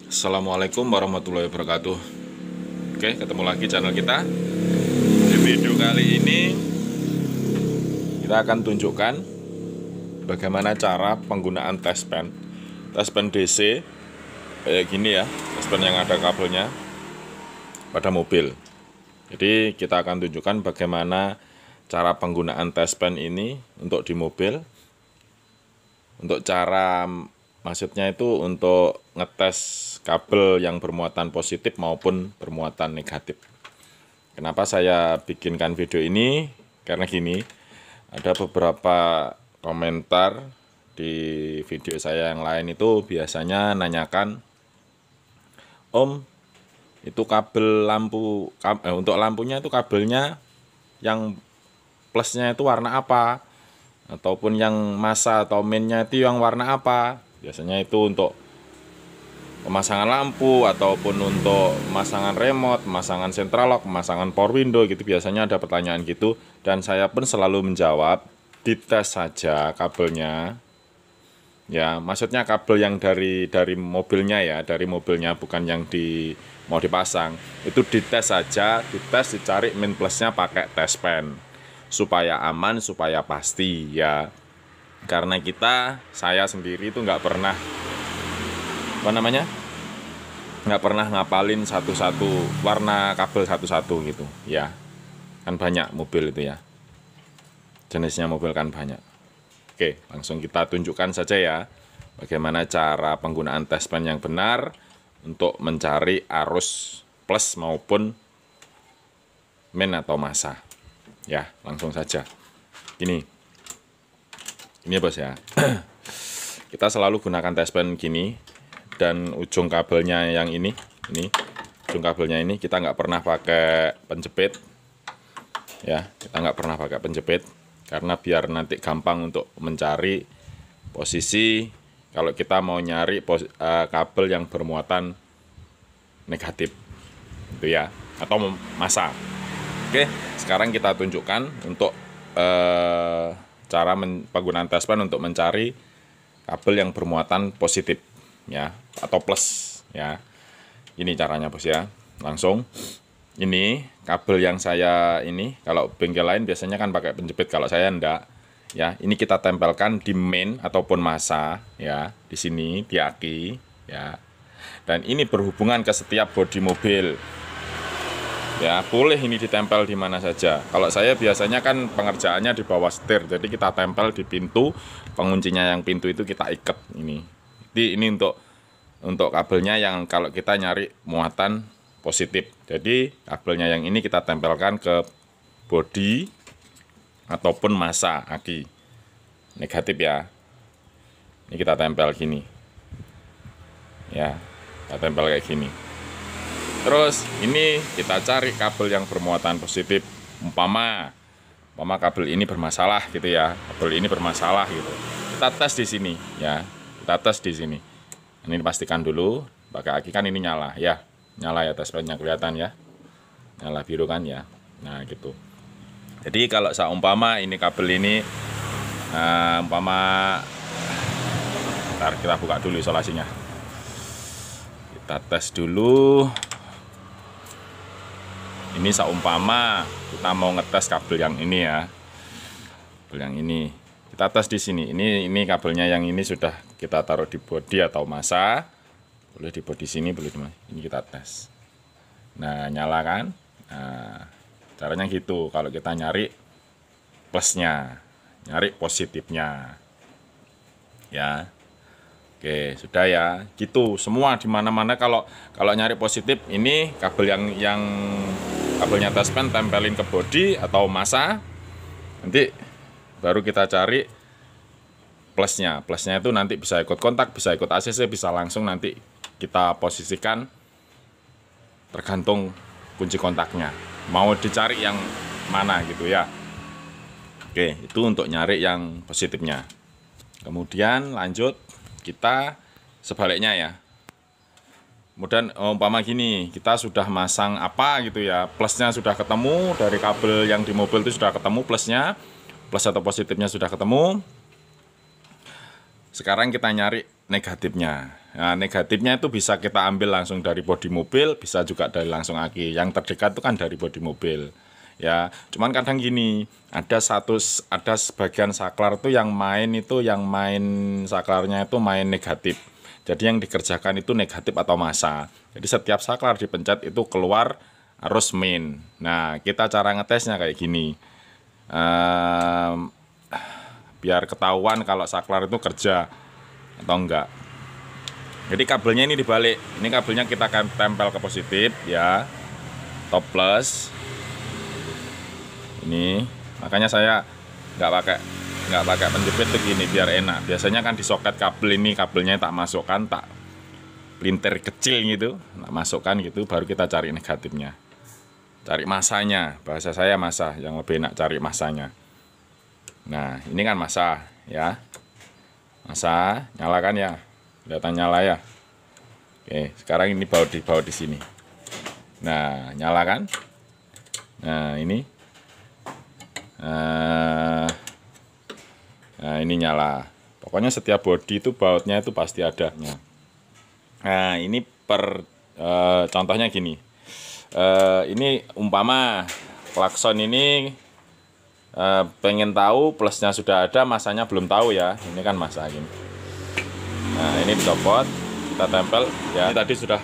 Assalamualaikum warahmatullahi wabarakatuh. Oke, ketemu lagi channel kita. Di video kali ini kita akan tunjukkan bagaimana cara penggunaan test pen DC kayak gini ya, test pen yang ada kabelnya pada mobil. Jadi kita akan tunjukkan bagaimana cara penggunaan test pen ini untuk di mobil. Untuk cara maksudnya itu untuk ngetes kabel yang bermuatan positif maupun bermuatan negatif. Kenapa saya bikinkan video ini? Karena gini, ada beberapa komentar di video saya yang lain itu biasanya nanyakan, Om, itu kabel lampu, untuk lampunya itu kabelnya yang plusnya itu warna apa? Ataupun yang masa atau mainnya itu yang warna apa. Biasanya itu untuk pemasangan lampu ataupun untuk pemasangan remote, pemasangan central lock, pemasangan power window gitu. Biasanya ada pertanyaan gitu, dan saya pun selalu menjawab, dites saja kabelnya. Ya, maksudnya kabel yang dari mobilnya ya, dari mobilnya, bukan yang mau dipasang. Itu dites saja, dites, dicari min plusnya pakai test pen. Supaya aman, supaya pasti ya. Karena saya sendiri itu nggak pernah nggak pernah ngapalin satu-satu warna kabel satu-satu gitu ya. Kan banyak mobil itu ya, jenisnya mobil kan banyak. Oke, langsung kita tunjukkan saja ya bagaimana cara penggunaan test pen yang benar untuk mencari arus plus maupun min atau massa. Ya, langsung saja. Ini bos ya. Kita selalu gunakan test pen gini, dan ujung kabelnya yang ini ujung kabelnya ini kita nggak pernah pakai penjepit ya, kita nggak pernah pakai penjepit karena biar nanti gampang untuk mencari posisi kalau kita mau nyari kabel yang bermuatan negatif itu ya, atau massa. Oke, sekarang kita tunjukkan untuk cara penggunaan test pen untuk mencari kabel yang bermuatan positif ya, atau plus ya. Ini caranya bos ya. Langsung ini kabel yang saya ini, kalau bengkel lain biasanya kan pakai penjepit, kalau saya enggak ya. Ini kita tempelkan di main ataupun massa ya, di sini di aki ya. Dan ini berhubungan ke setiap bodi mobil. Ya, boleh ini ditempel di mana saja. Kalau saya biasanya kan pengerjaannya di bawah setir, jadi kita tempel di pintu, penguncinya yang pintu itu kita ikat ini. Jadi ini untuk kabelnya yang kalau kita nyari muatan positif. Jadi kabelnya yang ini kita tempelkan ke bodi ataupun massa aki. Negatif ya. Ini kita tempel gini. Ya, kita tempel kayak gini. Terus ini kita cari kabel yang bermuatan positif, umpama kabel ini bermasalah gitu ya, kabel ini bermasalah gitu. Kita tes di sini ya, kita tes di sini. Ini pastikan dulu pakai aki kan ini nyala ya, test pennya kelihatan ya, nyala biru kan ya. Nah gitu. Jadi kalau seumpama ini kabel ini, ntar kita buka dulu isolasinya. Kita tes dulu. Ini seumpama kita mau ngetes kabel yang ini ya, kabel yang ini kita tes di sini. Ini kabelnya yang ini sudah kita taruh di bodi atau massa, boleh di bodi sini, boleh di mana. Ini kita tes. Nah nyala kan. Nah caranya gitu kalau kita nyari plusnya, nyari positifnya ya. Oke, sudah ya. Gitu semua di mana-mana kalau nyari positif ini kabel yang kabelnya test pen tempelin ke bodi atau massa. Nanti baru kita cari plusnya. Plusnya itu nanti bisa ikut kontak, bisa ikut ACC, bisa langsung nanti kita posisikan tergantung kunci kontaknya. Mau dicari yang mana gitu ya. Oke, itu untuk nyari yang positifnya. Kemudian lanjut kita sebaliknya ya. Kemudian umpama gini, kita sudah masang apa gitu ya, plusnya sudah ketemu dari kabel yang di mobil itu sudah ketemu plusnya, plus atau positifnya sudah ketemu. Sekarang kita nyari negatifnya. Nah, negatifnya itu bisa kita ambil langsung dari bodi mobil, bisa juga dari langsung aki. Yang terdekat itu kan dari bodi mobil. Ya, cuman kadang gini, ada sebagian saklar itu yang main saklarnya itu main negatif. Jadi yang dikerjakan itu negatif atau massa. Jadi setiap saklar dipencet itu keluar arus main. Nah, kita cara ngetesnya kayak gini. Biar ketahuan kalau saklar itu kerja atau enggak. Jadi kabelnya ini dibalik. Ini kabelnya kita akan tempel ke positif ya. Top plus. Ini makanya saya nggak pakai penjepit begini biar enak. Biasanya kan di soket kabel ini kabelnya tak masukkan, tak pelintir kecil gitu, tak masukkan gitu, baru kita cari negatifnya. Cari masanya, bahasa saya massa, yang lebih enak cari masanya. Nah, ini kan massa ya. Massa, nyalakan ya. Kelihatan nyala ya. Oke, sekarang ini baut di sini. Nah, nyalakan. Nah, ini. Nah, ini nyala. Pokoknya setiap bodi itu bautnya itu pasti ada. Nah, ini contohnya gini. Ini umpama klakson ini pengen tahu plusnya sudah ada, masanya belum tahu ya. Ini kan masa gini. Nah, ini dicopot, kita tempel ya. Ini tadi sudah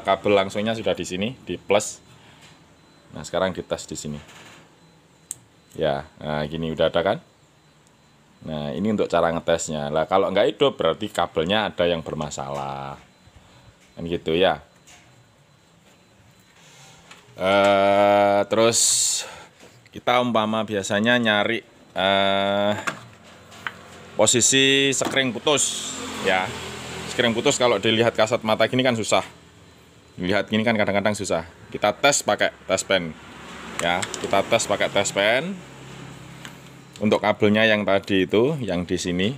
kabel langsungnya sudah di sini, di plus. Nah, sekarang dites di sini. Ya, nah gini udah ada kan? Nah, ini untuk cara ngetesnya. Lah, kalau nggak hidup berarti kabelnya ada yang bermasalah. Kan gitu ya. Terus kita umpama biasanya nyari posisi sekring putus ya. Sekring putus kalau dilihat kasat mata gini kan susah. Dilihat gini kan kadang-kadang susah. Kita tes pakai tes pen. Ya, kita tes pakai tes pen. Untuk kabelnya yang tadi itu, yang di sini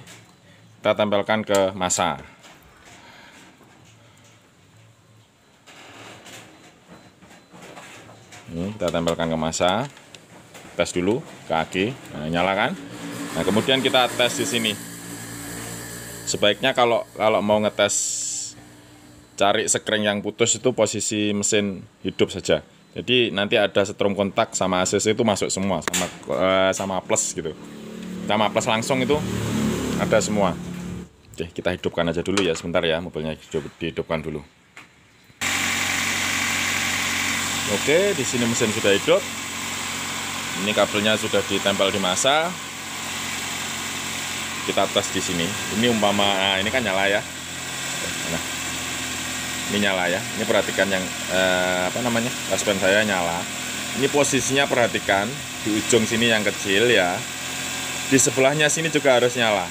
kita tempelkan ke massa. Ini kita tempelkan ke massa. Tes dulu ke aki. Nah, nyalakan. Nah, kemudian kita tes di sini. Sebaiknya kalau mau ngetes cari sekring yang putus itu posisi mesin hidup saja. Jadi nanti ada setrum kontak sama ACC itu masuk semua sama plus gitu. Sama plus langsung itu ada semua. Oke, kita hidupkan aja dulu ya sebentar ya, mobilnya dihidupkan dulu. Oke, di sini mesin sudah hidup. Ini kabelnya sudah ditempel di massa. Kita tes di sini. Ini umpama ini kan nyala ya. Nah, ini nyala ya. Ini perhatikan yang tes pen saya nyala. Ini posisinya perhatikan di ujung sini yang kecil ya. Di sebelahnya sini juga harus nyala.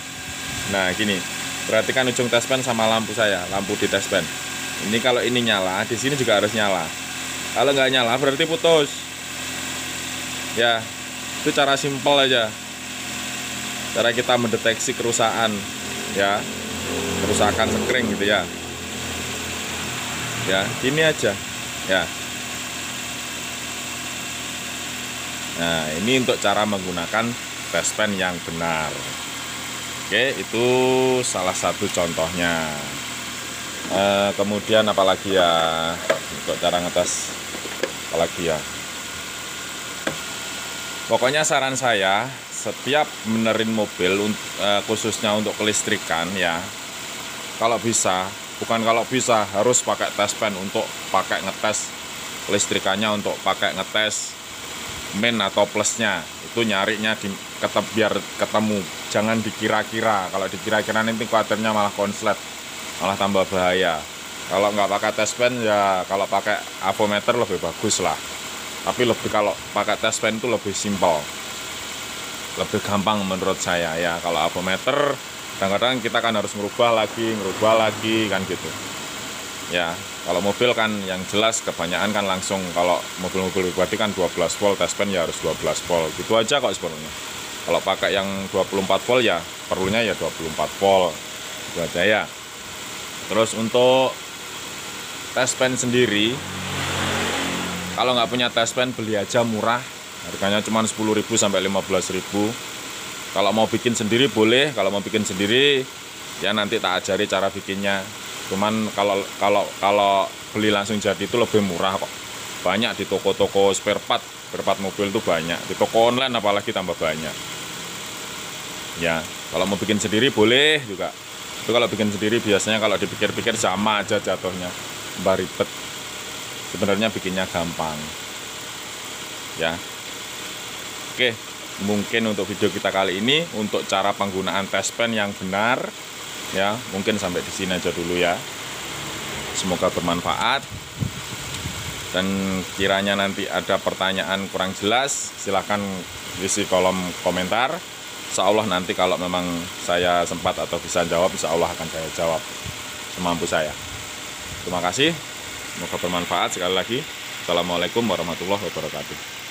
Nah, gini. Perhatikan ujung tes pen sama lampu saya, lampu di tes pen. Ini kalau ini nyala, di sini juga harus nyala. Kalau nggak nyala berarti putus. Ya, itu cara simpel aja. Cara kita mendeteksi kerusakan ya. Kerusakan sekring gitu ya. Ya, ini aja ya. Nah, ini untuk cara menggunakan tes pen yang benar. Oke, itu salah satu contohnya. Kemudian apalagi ya untuk cara ngetes apalagi ya. Pokoknya saran saya setiap benerin mobil khususnya untuk kelistrikan ya, kalau bisa harus pakai tes pen untuk pakai ngetes kelistrikannya, untuk pakai ngetes min atau plusnya. Itu nyarinya biar ketemu, jangan dikira-kira. Kalau dikira-kira nanti kuatirnya malah konslet, malah tambah bahaya. Kalau nggak pakai tes pen ya, kalau pakai avometer lebih bagus lah. Tapi kalau pakai tes pen itu lebih simpel, lebih gampang menurut saya ya. Kalau avometer kadang-kadang kita kan harus ngerubah lagi kan gitu ya. Kalau mobil kan yang jelas kebanyakan kan langsung, kalau mobil-mobil pribadi kan 12 volt, tes pen ya harus 12 volt gitu aja kok sebenarnya. Kalau pakai yang 24 volt ya perlunya ya 24 volt gitu aja ya. Terus untuk tes pen sendiri, kalau nggak punya tes pen beli aja murah, harganya cuma 10.000 sampai 15.000. Kalau mau bikin sendiri boleh, kalau mau bikin sendiri Ya nanti tak ajari cara bikinnya. Cuman kalau beli langsung jadi itu lebih murah kok. Banyak di toko-toko spare part mobil itu banyak. Di toko online apalagi tambah banyak. Ya, kalau mau bikin sendiri boleh juga. Itu kalau bikin sendiri biasanya kalau dipikir-pikir sama aja jatuhnya, mbak ribet. Sebenarnya bikinnya gampang. Ya. Oke, mungkin untuk video kita kali ini untuk cara penggunaan test pen yang benar ya, mungkin sampai di sini aja dulu ya. Semoga bermanfaat. Dan kiranya nanti ada pertanyaan kurang jelas, silahkan isi kolom komentar. Insya Allah nanti kalau memang saya sempat atau bisa jawab, insya Allah akan saya jawab semampu saya. Terima kasih, semoga bermanfaat sekali lagi. Assalamualaikum warahmatullahi wabarakatuh.